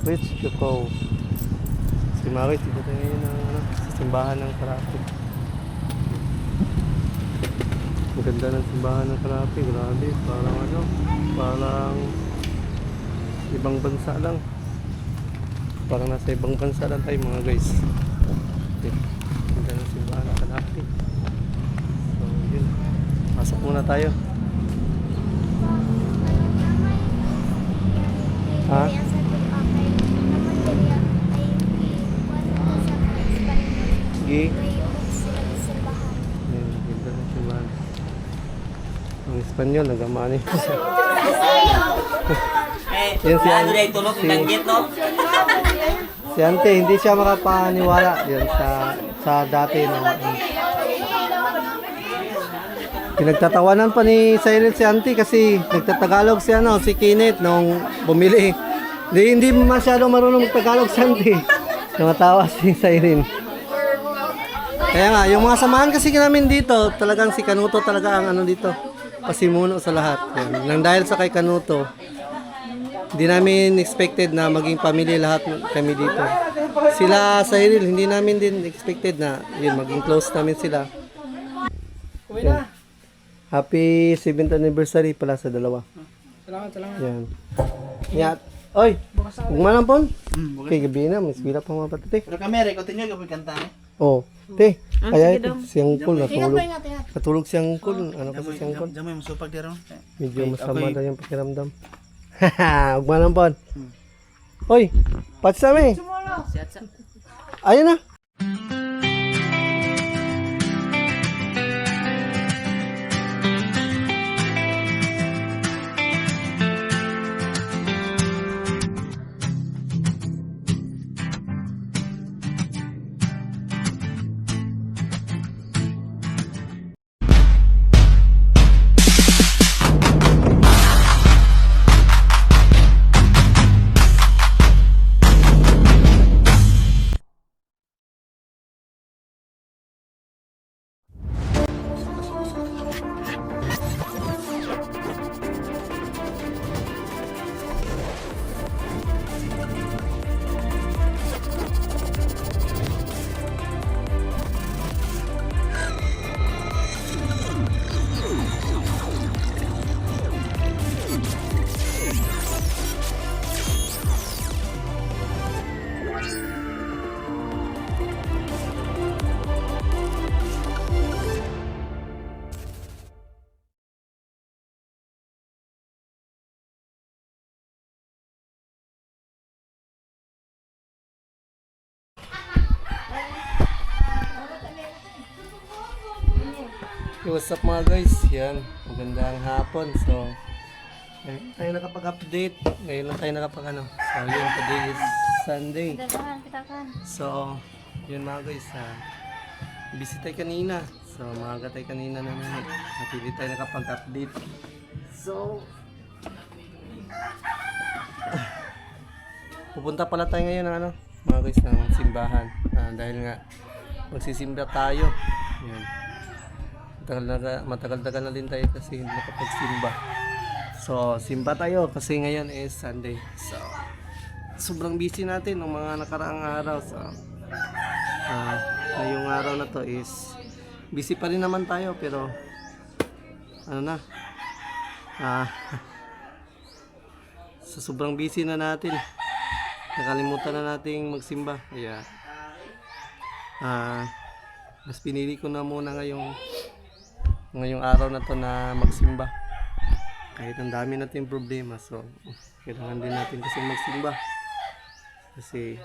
Rich Choco. Si Maris, dito tayo ngayon ng sa simbahan ng Karapi. Ang ganda ng simbahan ng Karapi, grabe. Parang ibang bansa lang. Parang nasa ibang bansa lang tayo mga guys. Okay. Ang ganda ng simbahan ng Karapi. So yun, pasok muna tayo. Ha? Sige. Ayan, ganda ng simbahan. Ang Espanyol, nagamani. Yan si si Ante, hindi siya makapaniwala yan sa dati no. Pinagtatawanan pa ni Cyril si Ante kasi nagtatagalog si si Kenneth nung bumili. Hindi masyadong marunong Tagalog si Ante. Tumatawa si Cyril. Kaya nga, yung mga samahan kasi namin dito, talagang si Kanuto talaga ang dito, pasimuno sa lahat. Yan. Nang dahil sa kay Kanuto, hindi namin expected na maging pamilya lahat kami dito. Sila Cyril, hindi namin din expected na yun, maging close namin sila. Yan. Happy 7th anniversary pala sa dalawa. Salamat. Yan. Yan. Oy, huwag manampon. Okay, gabi na, may sila pa mga patete. Pero kami, continue kapag kanta eh. Oh, te, kaya siyang cool natulog. Natulog siyang cool. Ano kasi siyang cool? Jamay, masupag di ron. Medyo masama na yung pakiramdam. Haha, huwag manampon. Oy, pats kami. Ayun na. Hey, what's up mga guys? Yan, magandang hapon. So, ngayon tayo nakapag-update. Ngayon lang tayo So, yun, today is Sunday. So, yun mga guys. Busy tayo kanina. So, maaga tayo kanina naman. Napili tayo nakapag-update. So, pupunta pala tayo ngayon ng mga guys, ng simbahan. Dahil nga, magsisimba tayo. Yan. Matagal-tagal na din tayo kasi hindi nakapagsimba. So, simba tayo kasi ngayon is Sunday. So, sobrang busy natin ng mga nakaraang araw. So, ngayong araw na to is busy pa rin naman tayo pero so sobrang busy na natin. Nakalimutan na nating magsimba. Kaya, mas pinili ko na muna ngayong araw na to na magsimba kahit ang dami natin problema. So kailangan din natin kasi magsimba kasi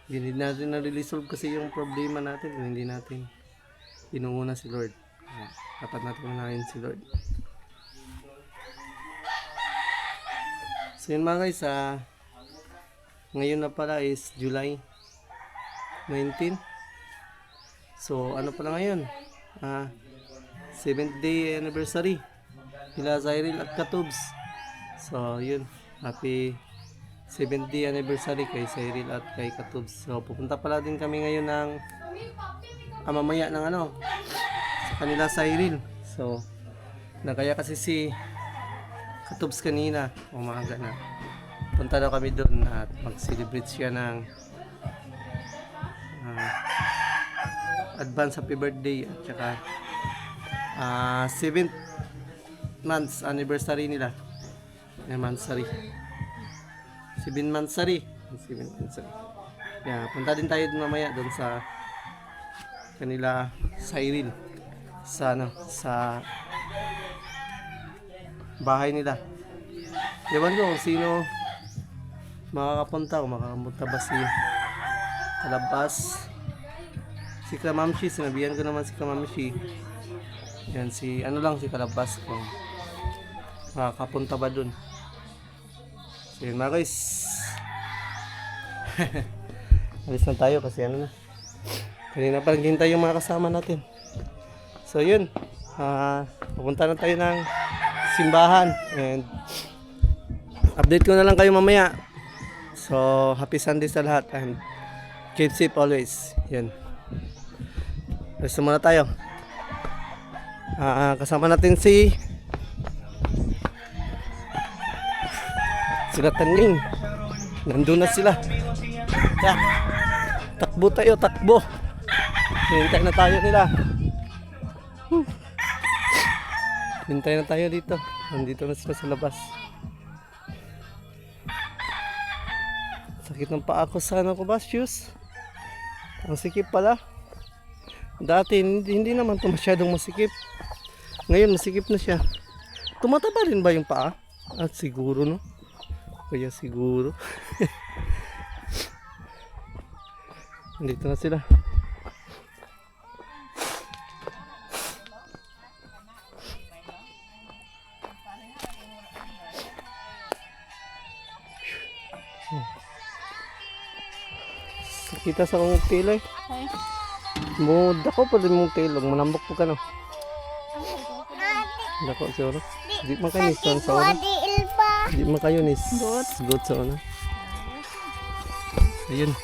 hindi natin na-resolve kasi yung problema natin kung hindi natin inuuna si Lord. Dapat natin unahin si Lord. So yun mga guys, ngayon na pala is July 19. So ano pala ngayon, 7th day anniversary nila Cyril at Katubs. So yun, happy 7th day anniversary kay Cyril at kay Katubs. So pupunta pala din kami ngayon ng mamaya ng sa kanila Cyril. So nagaya kasi si Katubs kanina, umaga na. Punta daw kami doon At mag-celebrate siya ng advance happy birthday at saka 7th months anniversary nila. Anniversary. 7 monthsary. 7 monthsary. Yeah, punta din tayo mamaya doon sa kanila Cyril sa sa bahay nila. Ewan ko kung sino makakapunta o makakapunta ba si Kalabas, si Kamamshi. Sinabihan ko naman si Kamamshi. Yan si si Kalabas kung makakapunta ba dun. So yun mga guys. Alis na tayo kasi kanina pa naghintay yung mga kasama natin. So yun, pupunta na tayo ng simbahan and update ko na lang kayo mamaya. So happy Sunday sa lahat and keep safe always. Yun, alis na muna tayo. Kasama natin sila Tanling. Nandun na sila. Yeah. Takbo tayo, takbo. Hintay na tayo nila. Hintay na tayo dito. Nandito na sila sa labas. Sakit ng paa ko sa ko ba, shoes? Ang sikip pala. Dati hindi naman ito masyadong masikip. Ngayon masikip na siya. Tumataba rin ba yung paa? At siguro no. Kaya siguro. Nandito na sila. Kita sa kong tilo eh. Mo dako pa din mong tilo, manambok po ka no. Dako siguro. Di man kayo nis sa oras. Di man kayo nis. Good sa oras. Ayun.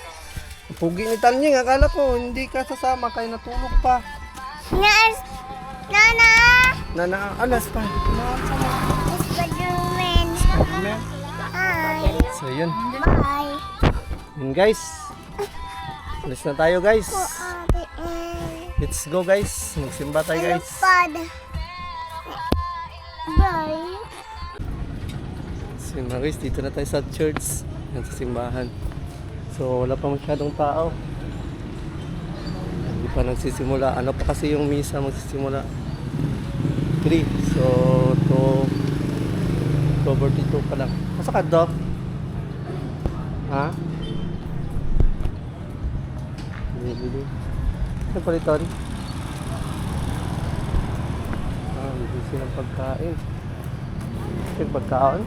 Pugi ni Tanying, akala ko hindi ka sasama kaya natulog pa. Nana, alas pa. Spider-Man. Hi. So yun. Bye. Yun guys. Alis na tayo guys. Let's go guys. Magsimba tayo guys. Bye. So yun mga guys, dito na tayo sa church. Yan sa simbahan. So wala pa masyadong tao. Hindi pa nagsisimula. Ano pa kasi yung misa magsisimula? 3. So to October 2 pa lang. Masa ka do? Ha? Bili. Ano pa rito? Hindi silang pagkain. Yung pagkain?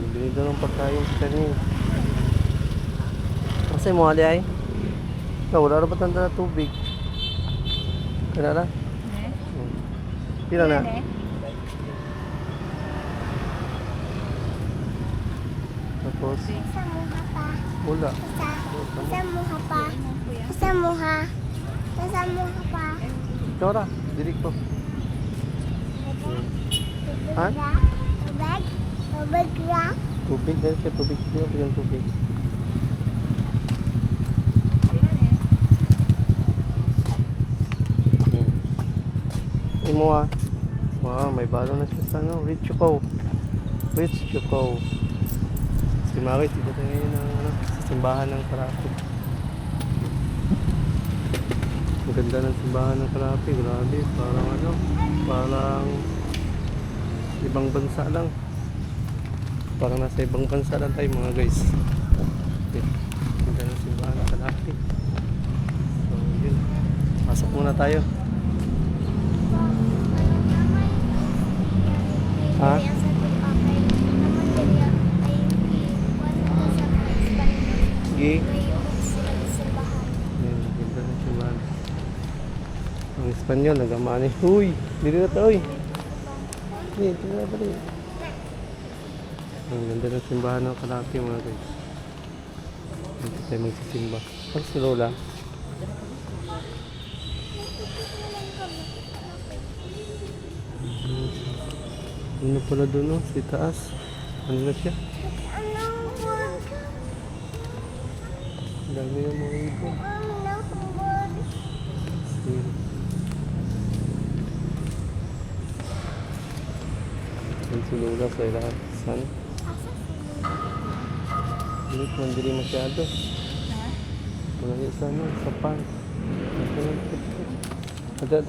Binito ng pagkain sa kanya. Kasi mo ali ay? Wala na ba tanda na tubig? Kaya na? Pila na? Tapos? Wala. Ikaw ra, dirik ko. Ha? Tubig dahil siya tubig. Hindi ako yung tubig. Imo wow, may balo na siya sa Rich Choco. Si Maris, dito tayo ngayon sa simbahan ng Karapi. Ang ganda ng simbahan ng Karapi. Grabe, parang ibang bansa lang. Parang nasa ibang bansa lang tayo mga guys. Okay. Ganda ng simbahan ng Karapi. So yun, pasok muna tayo. Ha? Sige. Ayan, ganda ng simbahan. Ang Espanyol, nagamani. Uy, dito na ito, uy. Dito na ba rin? Ang ganda ng simbahan ng Karapi mga guys. Dito tayo magsisimba. Pag si Lola. Ano pala doon, si taas? Ano na siya? Ang dami ng mga ibon. Ang sinula sa ilahan. Saan? Hindi, mandili masyado. Wala niya sana, sa pan. Ada.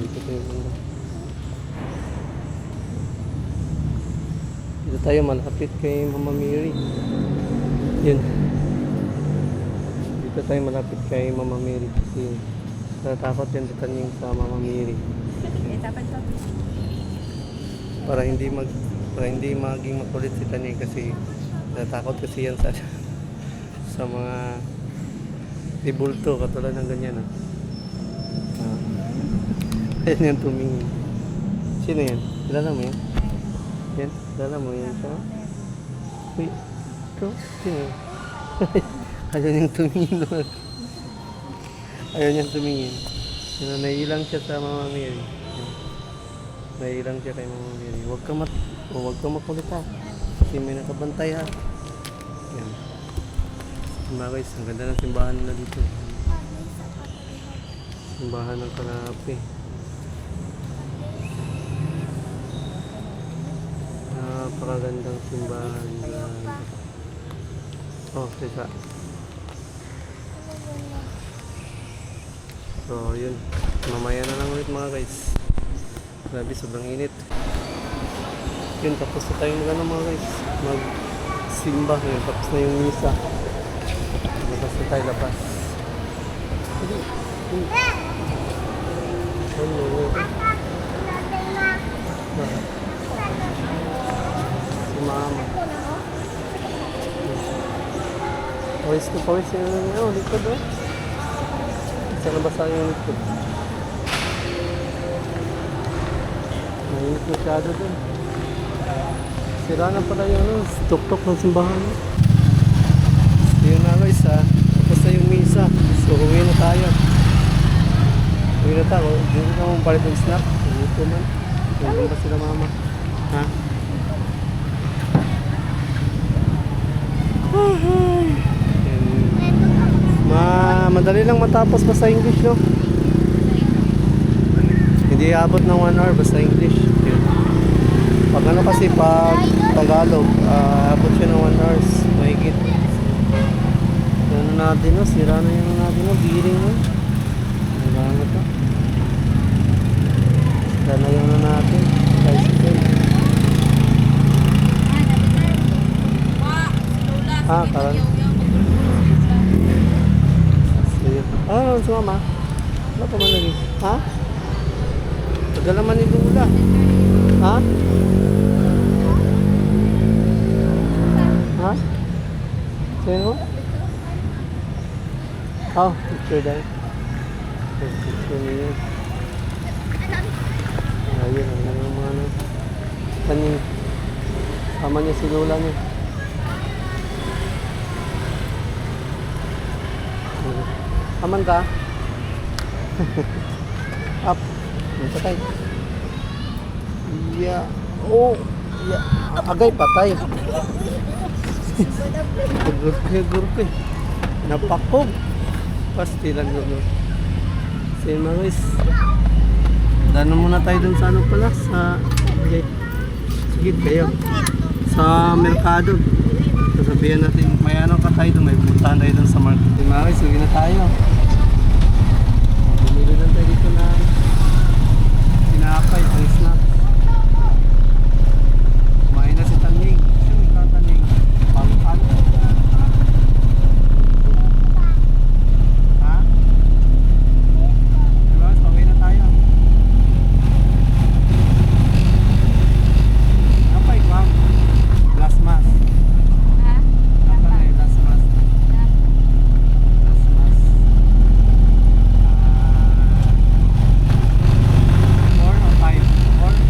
Dito tayo muna. Dito tayo malapit kay Mama Mary. Yun. Dito tayo malapit kay Mama Mary kasi natatakot yan si Tanying sa Mama Mary. Para hindi maging makulit si Tanying kasi natatakot kasi yan sa mga dibulto katulad ng ganyan ayan yung tumingin. Sino yan? Kilala mo yan? Yan? Kilala mo yan siya? Uy, ito? Sino yan? Ayaw niyang tumingin naman. Ayaw niyang tumingin. Naiilang siya sa Mama Mary. Naiilang siya kay Mama Mary. Huwag ka makulit ha. Kasi may nakabantay ha. Yan. Mga guys, ang ganda ng simbahan nila dito. Simbahan ng Kanapi. Napakagandang simbahan. Oh, teka. So, yun. Mamaya na lang ulit mga guys. Grabe, sobrang init. Yun, tapos na tayo mga guys. Magsimba. Yun, tapos na yung misa. Labas na tayo, labas. Si Mama. Pawis ko, pawis yung likod oh. Sana basa yung likod. Mainit masyado dun. Sira na pala yung tuk-tuk ng simbahan. Yun na guys ha. Tapos na yung misa. So uwi na tayo. Uwi na tayo. Dito na mong palit ng snack. Dito man. Nandun pa sila mama. Ha? Madali lang matapos basta English no? Hindi abot ng 1 hour basta English. Yun. Pag ano kasi pag Tagalog, abot siya ng 1 hours. Mahigit. Ano natin no? Sira na yung natin no? Bearing no? Sira na to. Sira na yung natin. Bicycle. Karan. Ah, si Mama. Wala pa man lagi. Ha? Tagal naman ni Lula. Ha? Ha? Sino? Oh, picture dahil. Picture niya. Ayun, ang mga ano. Kaning. Sama niya si Lula niya. Aman ka? Up. Patay. Yeah. Oh. Yeah. Agay patay. Gurpe. Napakog. Pastilan gulo. Sige mga guys. Dano muna tayo dun sa ano pala. Sa... Sige kayo. Sa merkado. Sasabihan natin, may ano ka tayo dun. May puntahan tayo dun sa market. Mga guys, sige na tayo. Bumili lang tayo dito na tinapay, pang snack. Kumain na si Taning. Siya may kataning. Pang-pan. Ha? Diba? Pawin na tayo. Napay, ma'am. Glass mask. Napay, glass mask. Glass mask. 4 or 5? 4?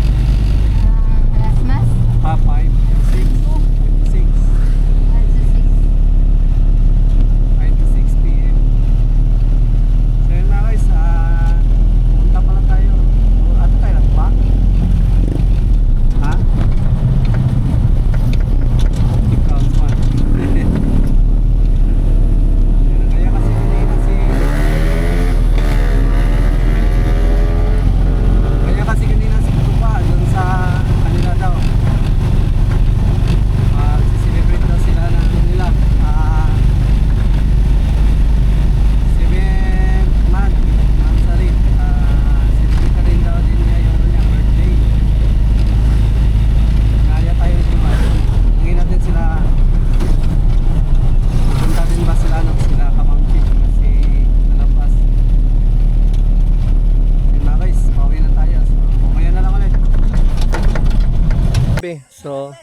kami. So,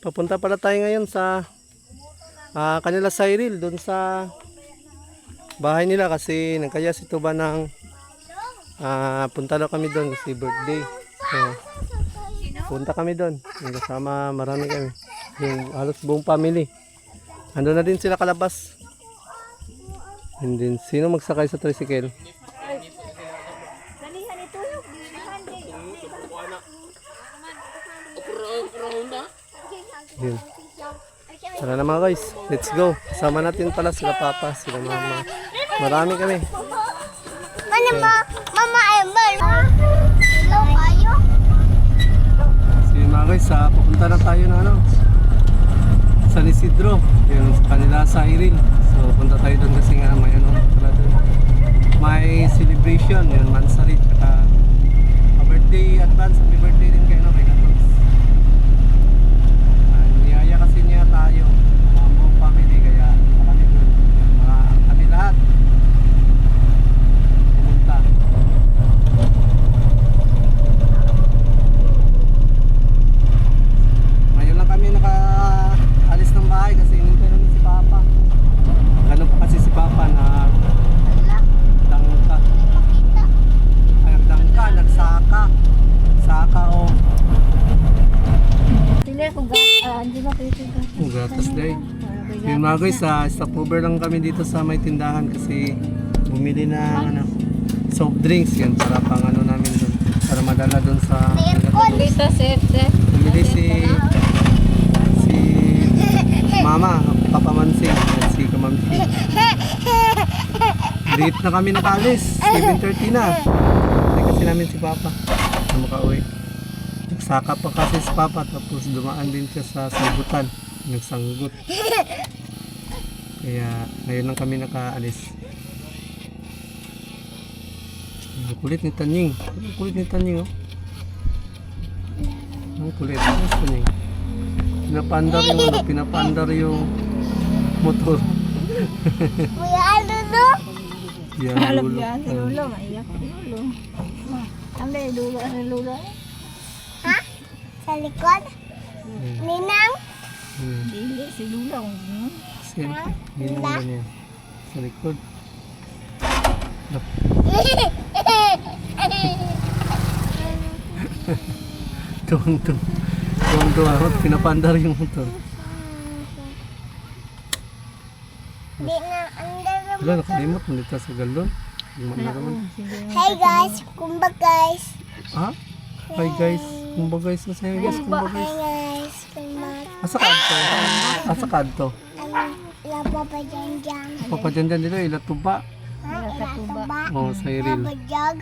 papunta pala tayo ngayon sa kanila Cyril, dun sa bahay nila kasi nagkaya si Tuba ng punta daw kami doon kasi birthday. So, punta kami doon. Kasama marami kami. Yung halos buong family. Ando na din sila kalabas. And then, sino magsakay sa tricycle? Yun. Tara na mga guys, let's go. Kasama natin pala sila papa, sila mama. Marami kami. Mama, Ember. Hello, kayo? Sige mga guys, pupunta na tayo na San Isidro. Yun sa kanila sa Cyril. So punta tayo doon kasi nga may pala doon. May celebration, yun, Mansari. Kaka birthday advance, happy birthday din kayo kay Katoks. Niyaya kasi niya tayo, mga buong family, kaya kami doon. Mga kami lahat. Pumunta. Ngayon lang kami nakaalis ng bahay kasi inintay namin si Papa. Gano'n pa kasi si Papa na dangka. Ay, dangka, nagsaka. Saka o. Hindi ba kayo Gatas day. Yun mga guys, stopover lang kami dito sa may tindahan kasi bumili na soft drinks yan para pang namin doon. Para madala doon sa bumili si Mama, Papa Mansing, at si Kamamsi. Late na kami nakalis, 7:30 na. Hindi kasi namin si Papa na makauwi. Nagsaka pa kasi si Papa tapos dumaan din siya sa sagutan. Nagsanggut. Kaya ngayon lang kami nakaalis. Ang kulit ni Tanying. Ang kulit ni Tanying, oh. Ang kulit. Ang Tanying. Pinapandar yung motor. Kuya, ano no? Yan, lulo. Lulo, maiyak ko lulo. Ang lulo, ano lulo? Ha? Sa likod? Ninang? Dili, si lulo. Siyempre, hindi naman yan. Sa likod. Tuwang-tuwa. Pinapandar yung motor. Di na, under. Wala, nakalimot. Nandito sa galon. Gumana naman. Hey guys, kumba guys. Ha? Hi guys. Kumba guys. Masaya guys. Kumba Hey guys. guys, kumba. Asa kadto? Asa kadto? Lapa pa dyan. Papadyan dito. Ilatuba. Ha? Ilatuba. Oh, Cyril. Labajag.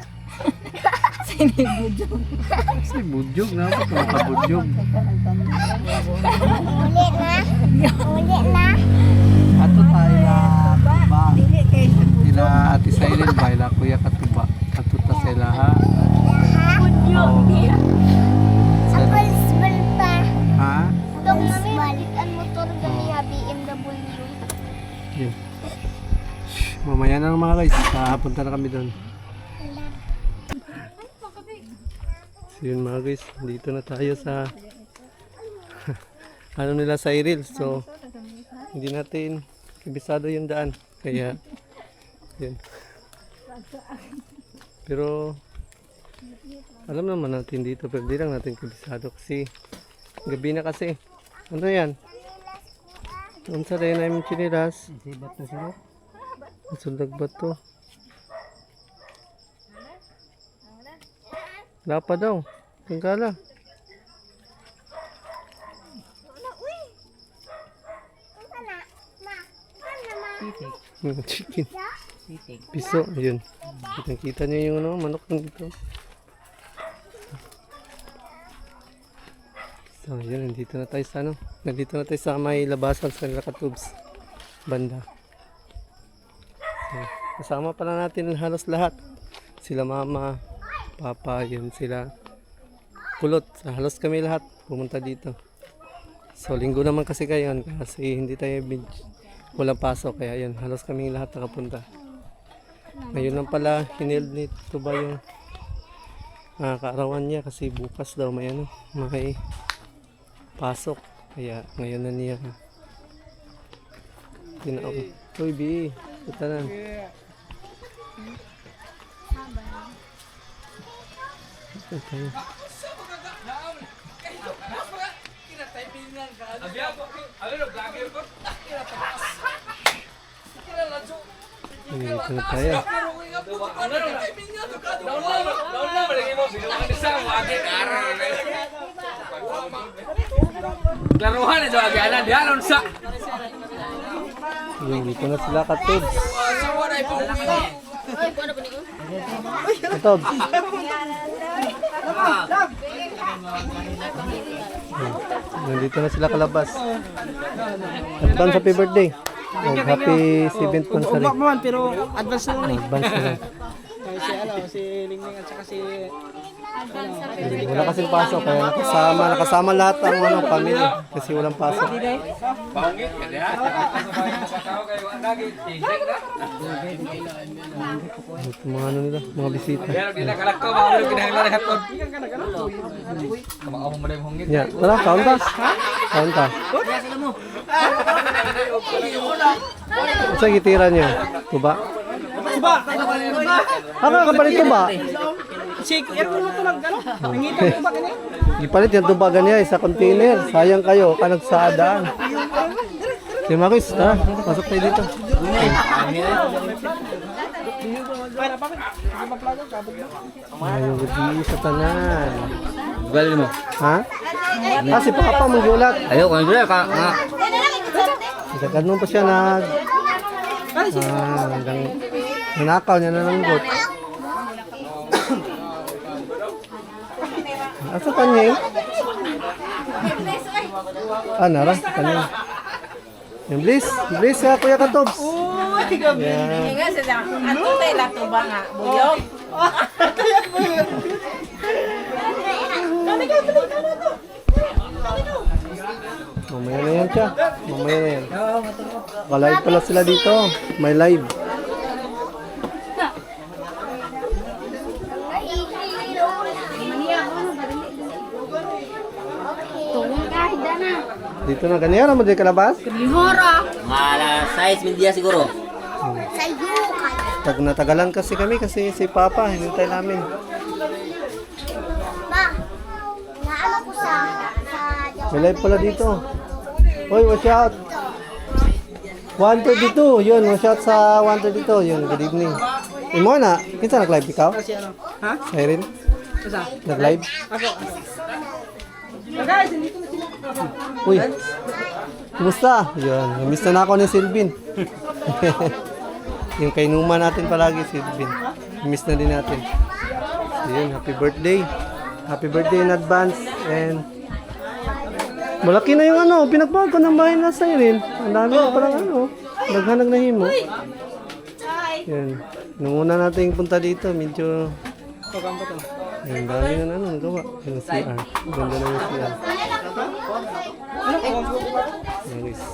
Say budyog na ako. Makabudyog. Ulit na. Ulit na. Ato tayo na tuba. Dili, kay Ila ati Cyril ba? Ila kuya katuba. Ato ta sila ha. Ha? Oh. Apple smell pa. Ha? Itong balik ang motor ganiya BMW. Yun. Mamaya na mga guys. Punta na kami doon. So yun mga guys. Dito na tayo sa ano nila Cyril. So hindi natin kabisado yung daan. Kaya yun. Pero alam naman natin dito. Pero di lang natin kabisado kasi gabi na kasi. Ano yan? Ang saray na yung chinilas. Sundag ba to? Lapa daw. Tangkala. Chicken. Piso. Ayun. Kita niyo yung manok nandito. So, yun. Nandito na tayo sa Nandito na tayo sa may labasan sa Lakatubs. Banda. So, kasama pala natin halos lahat. Sila mama, papa, yun sila. Kulot. Halos kami lahat pumunta dito. So, linggo naman kasi kayo kasi hindi tayo walang pasok. Kaya yun, halos kami lahat nakapunta. Ngayon lang pala, hineld nito ba yung kaarawan niya kasi bukas daw may may pasok. Kaya ngayon na niya tinaon. Uy, Bi, ito na. Okay. Dito na tayo. Klaruhan ito agalan di alon sa. Yung dito na sila Katods. Katods. Nandito na sila kalabas. Advance happy birthday. Oh, happy 7th anniversary. Umbak man pero advance na ni. Advance na. Si Lingling at saka si Wala kasing pasok kaya nakasama lahat ang pamilya kasi walang pasok. Bangit ka diha. Tao kay wa lagi tigek na. Mga nila, mga bisita. Pero di na kalakto ba ulo kinahanglan hatod. Kamao mo dai hongit. Ya, tara, kaon ka. Kaon ka. Sa gitira niyo, tuba. Tuba. Kapalit tuba. Si aircon mo to nangita tuba kani. Gipalit yung tuba ganiya sa container. Sayang kayo, kanagsaadaan. Si Marcos, pasok tayo dito. Ayaw di sa tanan. Galin mo. Ha? Si Papa manggulat. Ayo kan dulu ka. Ganun pa siya hanggang nanakaw niya na ng got. Asa kanya eh? Nara, kanya. Yung bliss Kuya Katobs. Yeah. Nga sa ato tayo lato ba nga, buyog? Mamaya na yan siya. Mamaya na yan. Live pala sila dito. May live. Dito na ganyan mo di kalabas? Alas 6 mil dia siguro. Natagalan kasi kami kasi si Papa hinintay namin. Ma, naano ko sa May live pala dito. Hoy, watch out. 132, yun, watch out sa 132, yun, good evening. Imo na, kinsa nag-live ikaw? Si ano? Ha? Irene? Asa? Nag-live? Ako. Guys, dito na sila. Uy, kumusta? Yun, namiss na ako ni Silvin. Yung kainuman natin palagi, Silvin. Namiss na din natin. Yun, happy birthday. Happy birthday in advance. And malaki na yung pinagbago ng bahay na sa Irene. Ang dami na parang naghanag na himo. Yan. Nung una natin punta dito, medyo ang dami na nagawa. Yung CR. Ganda na yung CR. Nice.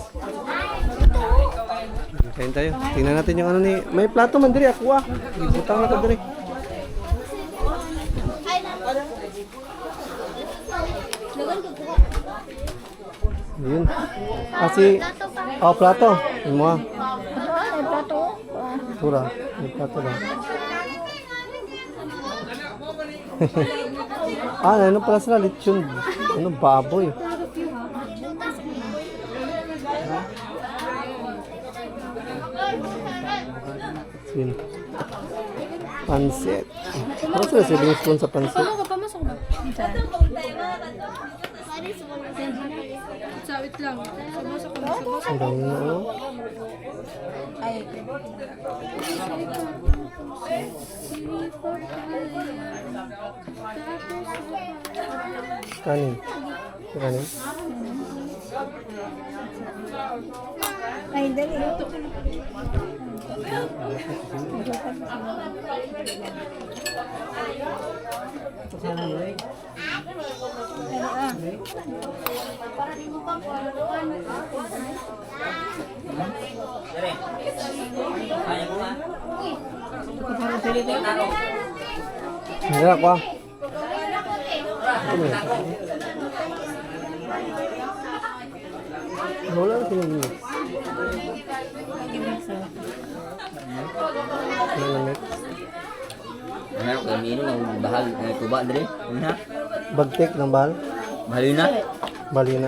Kain tayo. Tingnan natin yung may plato man diri, aqua. Ibutang na ka diri. Yun. Plato. Yung mga. Plato. Tura. May plato lang. Ano pala sila? Lechon. Baboy. Yun. Pansit. Ano sila siling spoon sa pansit? Pamasok ba? Sawit lang. Sabasok ko. Ang dami na Ay. Kanin. Kanin. Ay, dali. Hindi ako. Ito mo yan. Wala na sinigil. Wala na net. Ano ko ini ng bahal tuba dire. Una. Bagtek ng bahal. Bahalina. Balina.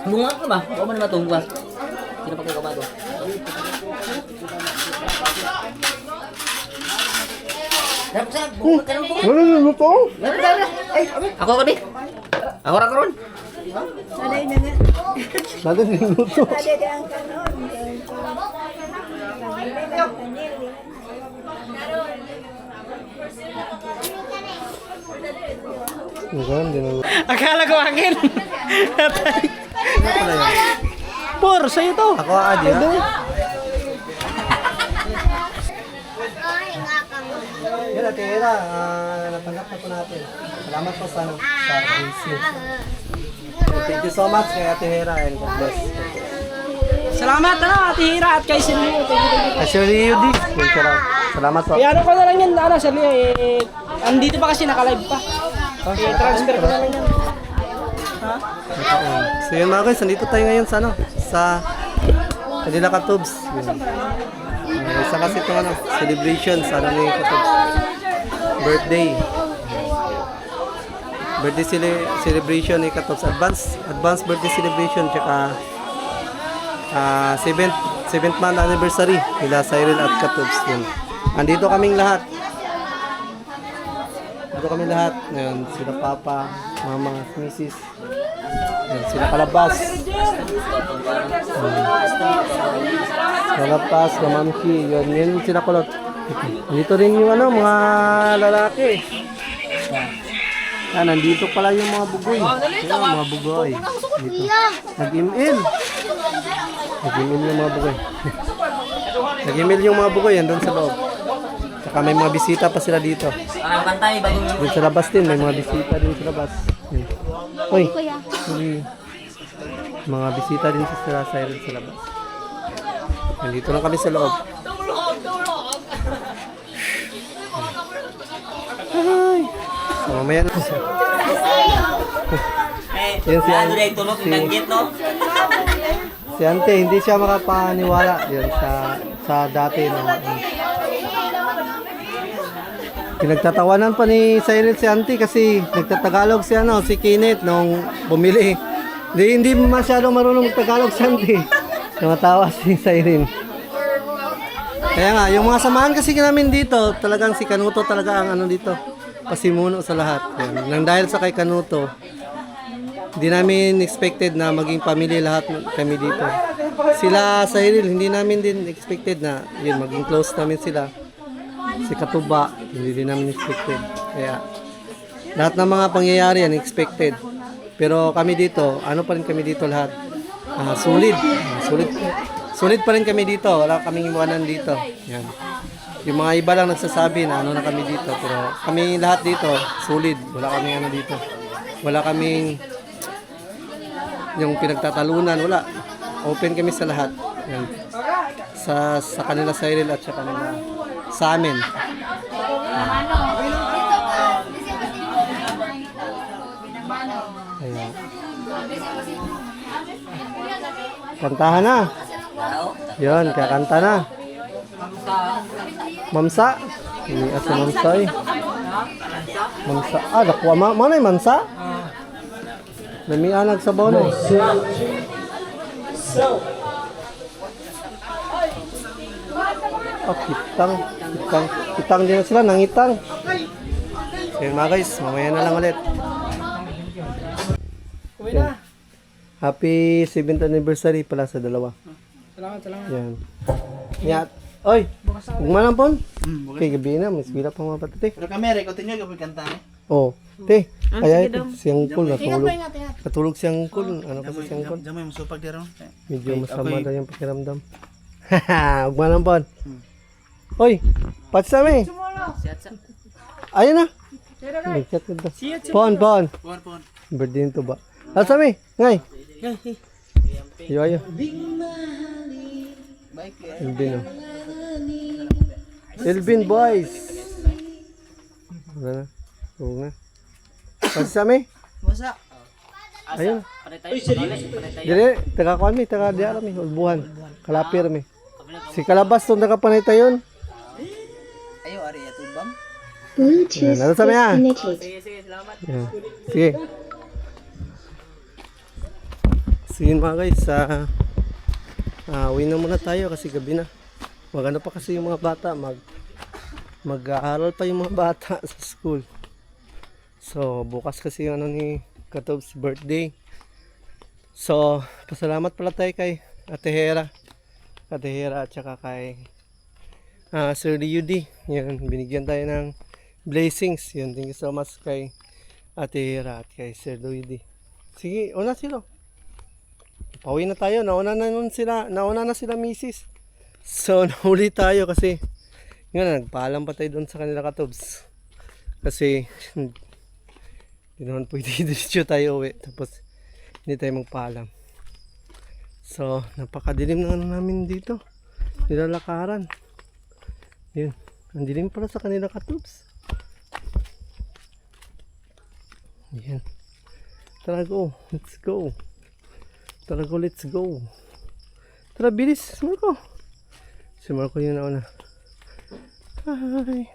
Bunga ka ba? O man matungwa. Sino pa kayo kabato? Dapat bunga ka lang po. Wala na luto. Ako ka di. Ako ra karon. Saday na nga. Natin yung luto. Saday na ang kanon. Ganun din ang luto. Akala ko akin. Por, sa'yo to. Ako adi ha. Ay, nga kang Yan Ate Hera, natanggap na po natin. Salamat po sa racing. Thank you so much kay Ate Hera and God bless. Salamat Ate Hira at kay Silvio. Actually, you did. Salamat po. Ano ko na lang yan, Silvio, andito pa kasi naka-live pa. I-transfer ko na lang yan. Ha? So yun mga guys, nandito tayo ngayon sa sa Manila Katubs. Isa kasi itong celebration sa ni Katubs. Birthday. Birthday celebration ni Katubs. Advance birthday celebration tsaka 7th month anniversary nila Cyril at Katubs. Yun. Andito kaming lahat. Dito kami lahat. Ngayon, sila Papa, Mama, Mrs. Ngayon, sila Kalabas. Kalabas, Kamamsi. Yun sila Kulot. Dito rin yung mga lalaki. Nandito pala yung mga bugoy. Ayan, mga bugoy. Dito. Nag-email. Nag-email yung mga bugoy. Nag-email yung mga bugoy. Yan doon sa loob. Saka may mga bisita pa sila dito. Parang pantay bagong Doon sa labas din, may mga bisita din sa labas. Yun. Uy, may mga bisita din sa Cyril sa labas. Nandito lang kami sa loob. Ay. So, mamaya na siya. Yan si ano dahil tulog yung tanggit, no? Si Ante, hindi siya makapaniwala yan sa dati na pinagtatawanan pa ni Cyril si Ante kasi nagtatagalog si Kenneth nung bumili. Hindi masyado marunong Tagalog si Ante. Tumatawa si Cyril. Kaya nga, yung mga samahan kasi namin dito, talagang si Kanuto talaga ang dito, pasimuno sa lahat. Yan. Nang dahil sa kay Kanuto, hindi namin expected na maging pamilya lahat kami dito. Sila Cyril, hindi namin din expected na yun, maging close namin sila. Si Katuba, hindi din namin expected. Kaya lahat ng mga pangyayari yan expected. Pero kami dito, pa rin kami dito lahat? Solid. Solid pa rin kami dito. Wala kaming iwanan dito. Yan. Yung mga iba lang nagsasabi na na kami dito. Pero kami lahat dito, solid. Wala kaming dito. Wala kaming yung pinagtatalunan. Wala. Open kami sa lahat. Yan. Sa kanila Cyril at sa kanila sa amin. Ayan. Kantahan na. Yun, kakanta na. Mamsa. Ini asa mamsa eh. Mamsa. Dakuha mana yung mamsa? Dami anak sa bono. Kitang din na sila, nangitang. So yun mga guys, mamaya na lang ulit. Yan. Happy 7th anniversary pala sa dalawa. Salamat. Yan. Yan. Oy, huwag pon. Okay, gabi na, mas bila pa mga patati. Pero kami, continue kapag kanta eh. Oh, te, kaya siyang cool natulog. Natulog siyang cool. Ano kasi siyang cool? Diyan mo yung masupag dito. Medyo masama na yung pakiramdam. Haha, huwag man pon. Oy, pats kami. Ayun na. Nag-chat na. Pon. Pon. Birthday nito ba? Pats kami. Ngay. Ayo. Elvin. Elvin boys. Wala na. Oo nga. Kasi sa may. Basa. Ayun. Panay tayo. Panay tayo. Dire, taga kuan mi, taga diara mi, ulbuhan. Kalapir mi. Si Kalabas to nakapanay tayon. Ayo, ari ito bang? Yan, ano sa may Sige, sige. Salamat. Yan. Sige. Sige mga guys, uwi na muna tayo kasi gabi na. Magano pa kasi yung mga bata, mag-aaral pa yung mga bata sa school. So, bukas kasi yung ano ni Katob's birthday. So, pasalamat pala tayo kay Ate Hera. Ate Hera at saka kay Sir Liudi. Yan, binigyan tayo ng blessings. Yan, thank you so much kay Ate Hera at kay Sir Liudi. Sige, una sila. Pauwi na tayo. Nauna na sila misis. So, nahuli tayo kasi nagpaalam pa tayo doon sa kanila Katobs. Kasi hindi naman pwede diretso tayo uwi. Tapos hindi tayo magpaalam. So, napakadilim na namin dito. Nilalakaran. Yun. Ang dilim pala sa kanila Katobs. Yan. Tara go. Let's go. Tara go, let's go. Tara, bilis, Marco. Si Marco yun na una. Hi.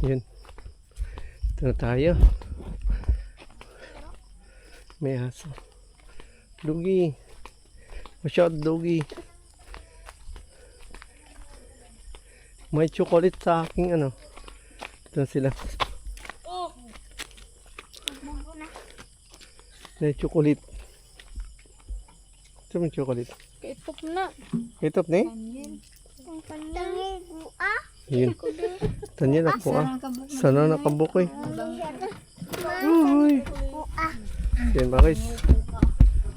Yun. Ito na tayo. May aso. Dugi. Watch out, Dugi. May chocolate sa aking ano. Ito na sila. May chocolate. Ito may chocolate. Itop na. Itop ni? Tangi buka. Yun. Tanya na po Sana nakabukoy. Uy. Yan ba guys?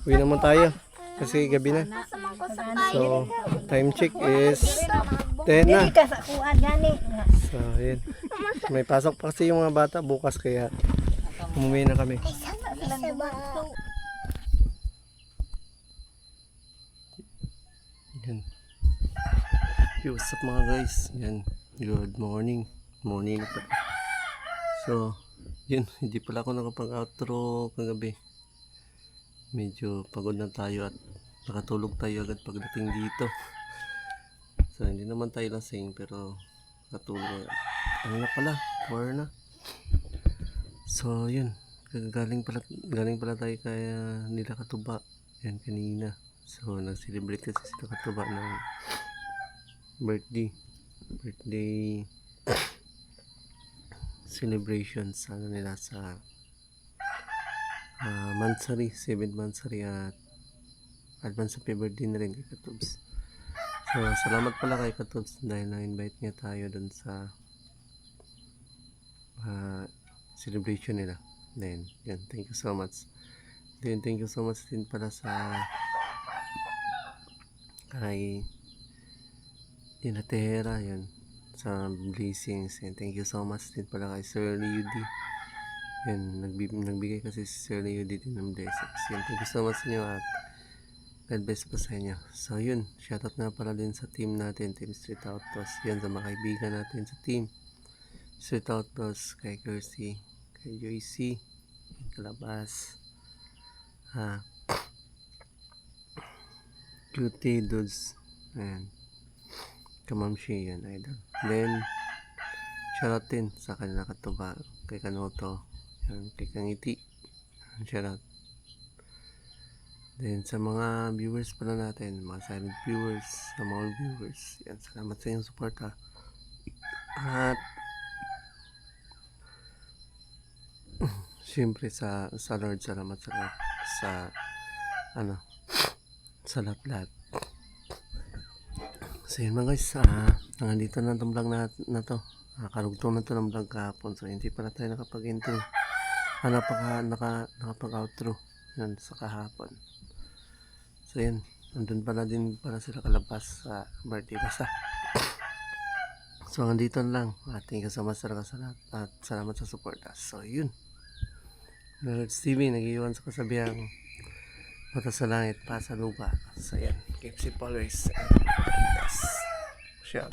Uwi naman tayo. Kasi gabi na. So, time check is 10 na. So, yun. May pasok pa kasi yung mga bata bukas kaya umuwi na kami. Yan. Yo, what's up mga guys? Yan. Good morning. Morning pa. So, yun. Hindi pala ako nakapag-outro kagabi. Medyo pagod na tayo at nakatulog tayo agad pagdating dito. So, hindi naman tayo lasing pero nakatulog. Ano na pala? 4 na. So, yun. Galing pala tayo kaya nila Katuba. Yan kanina. So, nag-celebrate kasi sila Katuba ng birthday celebrations ano nila sa Mansari, 7th Mansari at advance happy birthday na rin kay Katubs. So, salamat pala kay Katubs dahil na-invite niya tayo dun sa celebration nila. Then, yan, thank you so much. Then, thank you so much din pala sa kay Inatera, yun, sa blessings. And thank you so much din pala kay Sir Liudi. Yun, nagbigay kasi si Sir Liudi din ng blessings. Yun, thank you so much sa inyo at God bless po sa inyo. So, yun, shoutout na pala din sa team natin, Team Street Autos. Yan, sa mga kaibigan natin sa team Street Autos, kay Kirsty, kay Joycey, Kalabas, Cutie Dudes, and Kamamshi, yan, idol. Then, shoutout din sa kanila Katuba, kay Kanoto, yan, kay Kangiti, shoutout. Then, sa mga viewers pala natin, mga silent viewers, sa mga viewers, yan, salamat sa inyong support ha. At, siyempre sa Lord, salamat sa lahat. So yun mga guys, nandito na itong vlog na to. Karugtong na ito ng vlog kahapon. So hindi pala tayo nakapag-intro. Nakapag-outro. Yan sa kahapon. So yun, nandun pala din pala sila Kalabas sa birthday basta. So nandito lang. Thank you so much talaga sa lahat. At salamat sa support. So yun. Lord's TV, nag-iwan sa kasabihang mata sa langit, pa sa lupa. So yan, keep safe always. Yes. Shout.